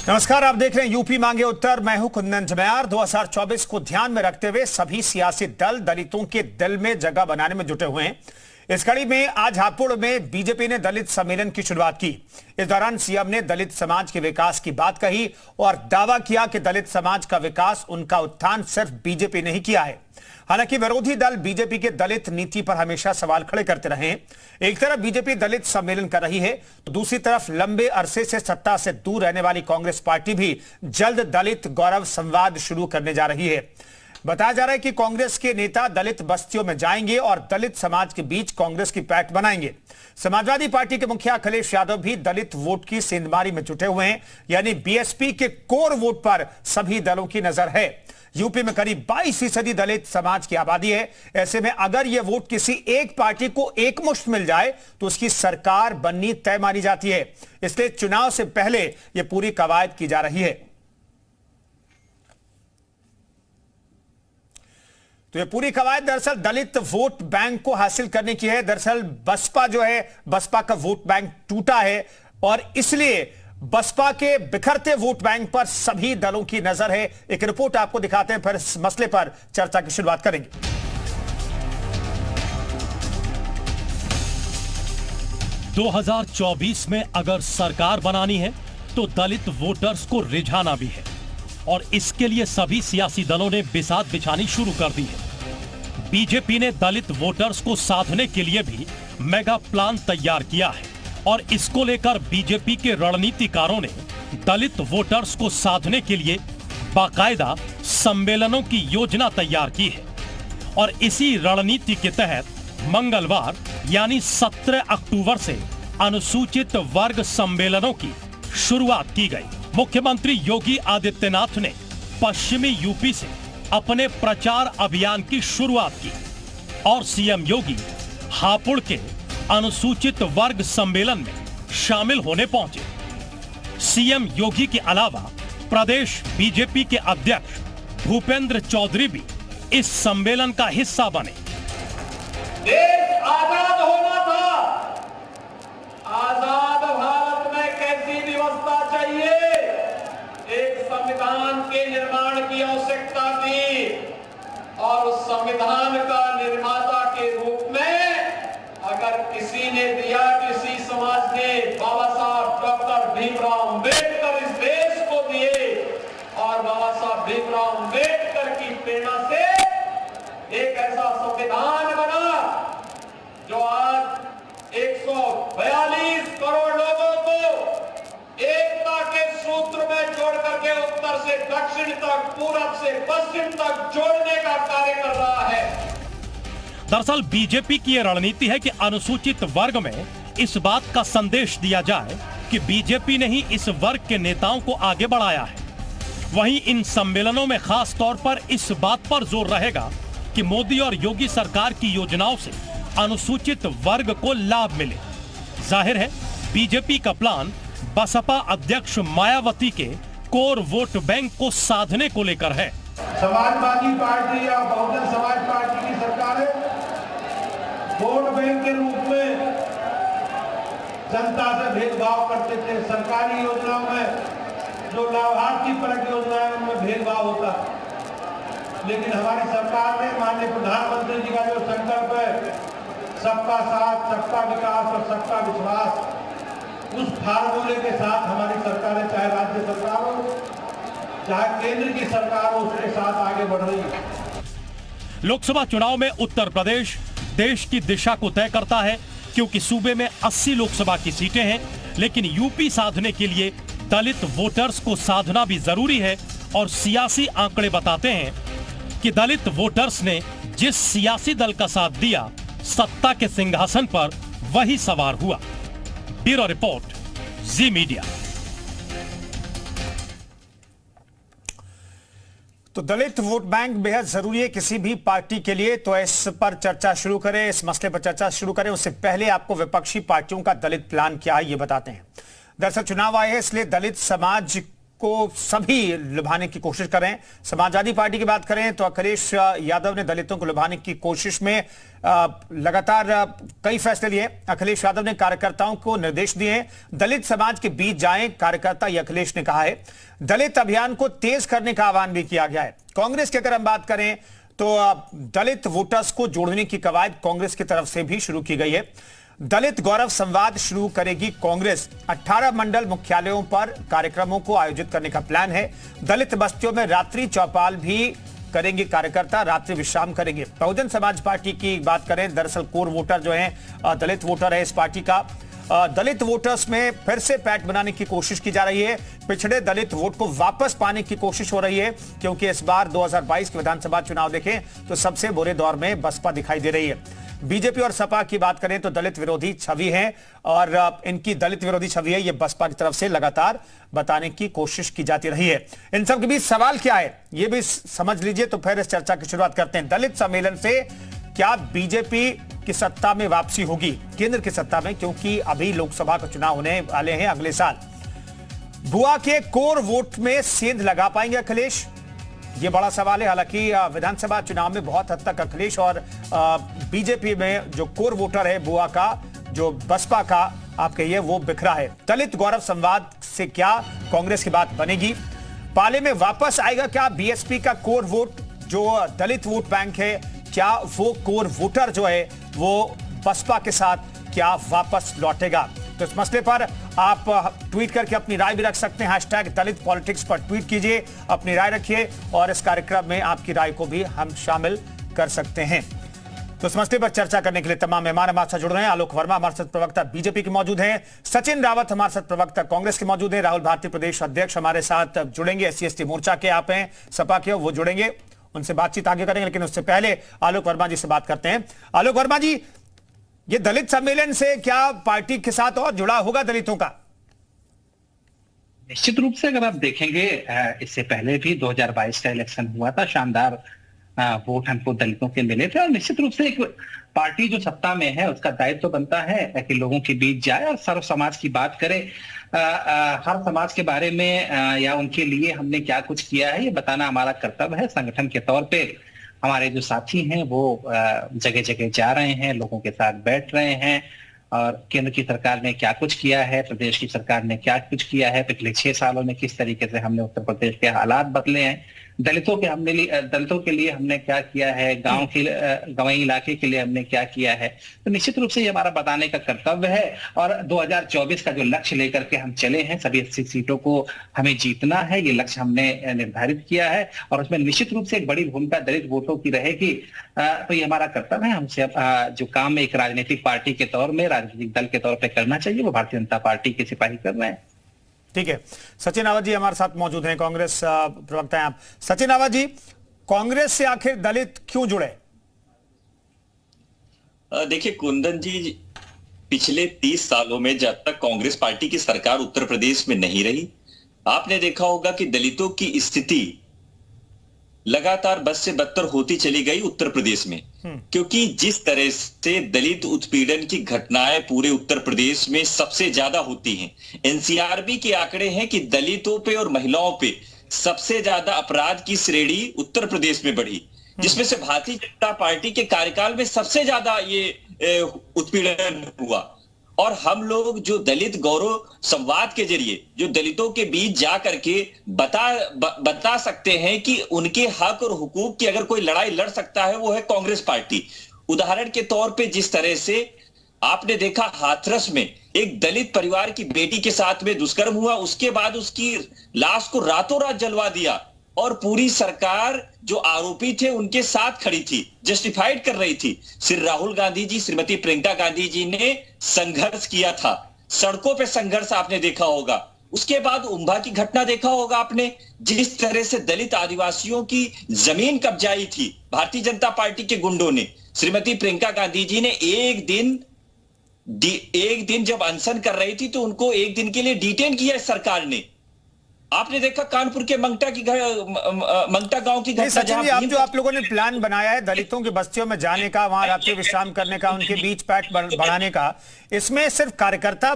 नमस्कार, आप देख रहे हैं यूपी मांगे उत्तर। मैं हूं कुंदन जमयार। 2024 को ध्यान में रखते हुए सभी सियासी दल दलितों के दिल में जगह बनाने में जुटे हुए हैं। इस कड़ी में आज हापुड़ में बीजेपी ने दलित सम्मेलन की शुरुआत की। इस दौरान सीएम ने दलित समाज के विकास की बात कही और दावा किया कि दलित समाज का विकास, उनका उत्थान सिर्फ बीजेपी ने ही किया है। हालांकि विरोधी दल बीजेपी के दलित नीति पर हमेशा सवाल खड़े करते रहे हैं। एक तरफ बीजेपी दलित सम्मेलन कर रही है तो दूसरी तरफ लंबे अरसे से सत्ता से दूर रहने वाली कांग्रेस पार्टी भी जल्द दलित गौरव संवाद शुरू करने जा रही है। बताया जा रहा है कि कांग्रेस के नेता दलित बस्तियों में जाएंगे और दलित समाज के बीच कांग्रेस की पैठ बनाएंगे। समाजवादी पार्टी के मुखिया अखिलेश यादव भी दलित वोट की सेंधमारी में जुटे हुए हैं, यानी बीएसपी के कोर वोट पर सभी दलों की नजर है। यूपी में करीब 22% दलित समाज की आबादी है। ऐसे में अगर यह वोट किसी एक पार्टी को एकमुश्त मिल जाए तो उसकी सरकार बननी तय मानी जाती है। इसलिए चुनाव से पहले यह पूरी कवायद की जा रही है। तो ये पूरी कवायद दरअसल दलित वोट बैंक को हासिल करने की है। दरअसल बसपा जो है, बसपा का वोट बैंक टूटा है और इसलिए बसपा के बिखरते वोट बैंक पर सभी दलों की नजर है। एक रिपोर्ट आपको दिखाते हैं, फिर इस मसले पर चर्चा की शुरुआत करेंगे। दो 2024 में अगर सरकार बनानी है तो दलित वोटर्स को रिझाना भी है और इसके लिए सभी सियासी दलों ने बिसात बिछानी शुरू कर दी है। बीजेपी ने दलित वोटर्स को साधने के लिए भी मेगा प्लान तैयार किया है और इसको लेकर बीजेपी के रणनीतिकारों ने दलित वोटर्स को साधने के लिए बाकायदा सम्मेलनों की योजना तैयार की है और इसी रणनीति के तहत मंगलवार यानी 17 अक्टूबर से अनुसूचित वर्ग सम्मेलनों की शुरुआत की गई। मुख्यमंत्री योगी आदित्यनाथ ने पश्चिमी यूपी से अपने प्रचार अभियान की शुरुआत की और सीएम योगी हापुड़ के अनुसूचित वर्ग सम्मेलन में शामिल होने पहुंचे। सीएम योगी के अलावा प्रदेश बीजेपी के अध्यक्ष भूपेंद्र चौधरी भी इस सम्मेलन का हिस्सा बने। देश आजाद होना था, आजाद भारत में कैसी व्यवस्था चाहिए, एक संविधान के निर्माण की आवश्यकता थी और उस संविधान का निर्माता के रूप में अगर किसी ने दिया, किसी समाज ने बाबा साहब डॉक्टर भीमराव अंबेडकर इस देश को दिए और बाबा साहब भीमराव अंबेडकर की प्रेरणा से एक ऐसा संविधान बना जो आज 142 करोड़ लोगों को एकता के सूत्र में जोड़ करके उत्तर से दक्षिण तक, पूरब से पश्चिम तक जोड़ने का कार्य कर रहा है। दरअसल बीजेपी की यह रणनीति है कि अनुसूचित वर्ग में इस बात का संदेश दिया जाए कि बीजेपी ने ही इस वर्ग के नेताओं को आगे बढ़ाया है। वहीं इन सम्मेलनों में खास तौर पर इस बात पर जोर रहेगा कि मोदी और योगी सरकार की योजनाओं से अनुसूचित वर्ग को लाभ मिले। जाहिर है बीजेपी का प्लान बसपा अध्यक्ष मायावती के कोर वोट बैंक को साधने को लेकर है। समाजवादी पार्टी या बहुजन समाज पार्टी की सरकार है, वोट बैंक के रूप में जनता से भेदभाव करते थे। सरकारी योजनाओं में जो लाभार्थी परक योजनाएं उनमें भेदभाव होता, लेकिन हमारी सरकार ने, माननीय प्रधानमंत्री जी का जो संकल्प है, सबका साथ, सबका विकास और सबका विश्वास, उस फार्मूले के साथ हमारी सरकारें, चाहे राज्य सरकार हो चाहे केंद्र की सरकार हो, उसके साथ आगे बढ़ रही है। लोकसभा चुनाव में उत्तर प्रदेश देश की दिशा को तय करता है क्योंकि सूबे में 80 लोकसभा की सीटें हैं, लेकिन यूपी साधने के लिए दलित वोटर्स को साधना भी जरूरी है और सियासी आंकड़े बताते हैं कि दलित वोटर्स ने जिस सियासी दल का साथ दिया, सत्ता के सिंहासन पर वही सवार हुआ। ब्यूरो रिपोर्ट, जी मीडिया। तो दलित वोट बैंक बेहद जरूरी है किसी भी पार्टी के लिए। तो इस पर चर्चा शुरू करें, इस मसले पर चर्चा शुरू करें उससे पहले आपको विपक्षी पार्टियों का दलित प्लान क्या है ये बताते हैं। दरअसल चुनाव आए हैं, इसलिए दलित समाज को सभी लुभाने की कोशिश कर रहे हैं। समाजवादी पार्टी की बात करें तो अखिलेश यादव ने दलितों को लुभाने की कोशिश में लगातार कई फैसले लिए। अखिलेश यादव ने कार्यकर्ताओं को निर्देश दिए, दलित समाज के बीच जाएं कार्यकर्ता, ये अखिलेश ने कहा है। दलित अभियान को तेज करने का आह्वान भी किया गया है। कांग्रेस की अगर हम बात करें तो दलित वोटर्स को जोड़ने की कवायद कांग्रेस की तरफ से भी शुरू की गई है। दलित गौरव संवाद शुरू करेगी कांग्रेस। 18 मंडल मुख्यालयों पर कार्यक्रमों को आयोजित करने का प्लान है। दलित बस्तियों में रात्रि चौपाल भी करेंगे कार्यकर्ता, रात्रि विश्राम करेंगे। बहुजन समाज पार्टी की बात करें, दरअसल कोर वोटर जो है दलित वोटर है इस पार्टी का। दलित वोटर्स में फिर से पैठ बनाने की कोशिश की जा रही है। पिछड़े दलित वोट को वापस पाने की कोशिश हो रही है, क्योंकि इस बार 2022 के विधानसभा चुनाव देखें तो सबसे बुरे दौर में बसपा दिखाई दे रही है। बीजेपी और सपा की बात करें तो दलित विरोधी छवि है, और इनकी दलित विरोधी छवि है, ये बसपा की तरफ से लगातार बताने की कोशिश की जाती रही है। इन सब के बीच सवाल क्या है ये भी समझ लीजिए, तो फिर इस चर्चा की शुरुआत करते हैं। दलित सम्मेलन से क्या बीजेपी की सत्ता में वापसी होगी, केंद्र की सत्ता में, क्योंकि अभी लोकसभा का चुनाव होने वाले हैं अगले साल। बुआ के कोर वोट में सेंध लगा पाएंगे अखिलेश, ये बड़ा सवाल है। हालांकि विधानसभा चुनाव में बहुत हद तक अखिलेश और बीजेपी में जो कोर वोटर है बुआ का, जो बसपा का आप कहिए, वो बिखरा है। दलित गौरव संवाद से क्या कांग्रेस की बात बनेगी? पाले में वापस आएगा क्या बीएसपी का कोर वोट, जो दलित वोट बैंक है? क्या वो कोर वोटर जो है वो बसपा के साथ क्या वापस लौटेगा? तो इस मसले पर आप ट्वीट करके अपनी राय भी रख सकते हैं। हैशटैग दलित पॉलिटिक्स पर ट्वीट कीजिए, अपनी राय रखिए, और इस कार्यक्रम में आपकी राय को भी हम शामिल कर सकते हैं। तो इस मसले पर चर्चा करने के लिए तमाम मेहमान हमारे साथ जुड़ रहे हैं। आलोक वर्मा हमारे साथ प्रवक्ता बीजेपी के मौजूद हैं, सचिन रावत हमारे साथ प्रवक्ता कांग्रेस के मौजूद हैं, राहुल भारती प्रदेश अध्यक्ष हमारे साथ जुड़ेंगे, SC/ST मोर्चा के आप हैं, सपा के, वो जुड़ेंगे, उनसे बातचीत आगे करेंगे। लेकिन उससे पहले आलोक वर्मा जी से बात करते हैं। आलोक वर्मा जी, ये दलित सम्मेलन से क्या पार्टी के साथ और जुड़ा होगा दलितों का? निश्चित रूप से अगर आप देखेंगे, इससे पहले भी 2022 का इलेक्शन हुआ था, शानदार वोट हमको दलितों के मिले थे। और निश्चित रूप से एक पार्टी जो सत्ता में है उसका दायित्व तो बनता है कि लोगों के बीच जाए और सर्व समाज की बात करे। हर समाज के बारे में या उनके लिए हमने क्या कुछ किया है ये बताना हमारा कर्तव्य है। संगठन के तौर पे हमारे जो साथी हैं वो जगह जगह जा रहे हैं, लोगों के साथ बैठ रहे हैं, और केंद्र की सरकार ने क्या कुछ किया है, प्रदेश की सरकार ने क्या कुछ किया है, पिछले 6 सालों में किस तरीके से हमने उत्तर प्रदेश के हालात बदले हैं, दलितों के लिए हमने क्या किया है, गांवी इलाके के लिए हमने क्या किया है। तो निश्चित रूप से ये हमारा बताने का कर्तव्य है। और 2024 का जो लक्ष्य लेकर के हम चले हैं, सभी 80 सीटों को हमें जीतना है, ये लक्ष्य हमने निर्धारित किया है, और उसमें निश्चित रूप से एक बड़ी भूमिका दलित वोटों की रहेगी। तो ये हमारा कर्तव्य है। हमसे जो काम एक राजनीतिक पार्टी के तौर में, राजनीतिक दल के तौर पर करना चाहिए, वो भारतीय जनता पार्टी के सिपाही कर रहे हैं। ठीक है, सचिन रावत जी हमारे साथ मौजूद हैं, कांग्रेस प्रवक्ता हैं आप। सचिन रावत जी, कांग्रेस से आखिर दलित क्यों जुड़े? देखिए कुंदन जी, पिछले 30 सालों में जब तक कांग्रेस पार्टी की सरकार उत्तर प्रदेश में नहीं रही, आपने देखा होगा कि दलितों की स्थिति लगातार बद से बदतर होती चली गई उत्तर प्रदेश में। क्योंकि जिस तरह से दलित उत्पीड़न की घटनाएं पूरे उत्तर प्रदेश में सबसे ज्यादा होती हैं, एनसीआरबी के आंकड़े हैं कि दलितों पे और महिलाओं पे सबसे ज्यादा अपराध की श्रेणी उत्तर प्रदेश में बढ़ी, जिसमें से भारतीय जनता पार्टी के कार्यकाल में सबसे ज्यादा ये उत्पीड़न हुआ। और हम लोग जो दलित गौरव संवाद के जरिए जो दलितों के बीच जा करके बता सकते हैं कि उनके हक और हुकूक की अगर कोई लड़ाई लड़ सकता है वो है कांग्रेस पार्टी। उदाहरण के तौर पे जिस तरह से आपने देखा हाथरस में एक दलित परिवार की बेटी के साथ में दुष्कर्म हुआ, उसके बाद उसकी लाश को रातों रात जलवा दिया, और पूरी सरकार जो आरोपी थे उनके साथ खड़ी थी, जस्टिफाइड कर रही थी। श्री राहुल गांधी जी, श्रीमती प्रियंका गांधी जी ने संघर्ष किया था, सड़कों पे संघर्ष आपने देखा होगा। उसके बाद उम्भा की घटना देखा होगा आपने, जिस तरह से दलित आदिवासियों की जमीन कब्जाई थी भारतीय जनता पार्टी के गुंडों ने। श्रीमती प्रियंका गांधी जी ने एक दिन जब अनशन कर रही थी तो उनको एक दिन के लिए डिटेन किया सरकार ने। आपने देखा कानपुर के मंगटा गांव की घटना। सचिन जी, अब जो आप लोगों ने प्लान बनाया है दलितों की बस्तियों में जाने का, वहां रात्रि विश्राम करने का, उनके बीच पैठ बढ़ाने का, इसमें सिर्फ कार्यकर्ता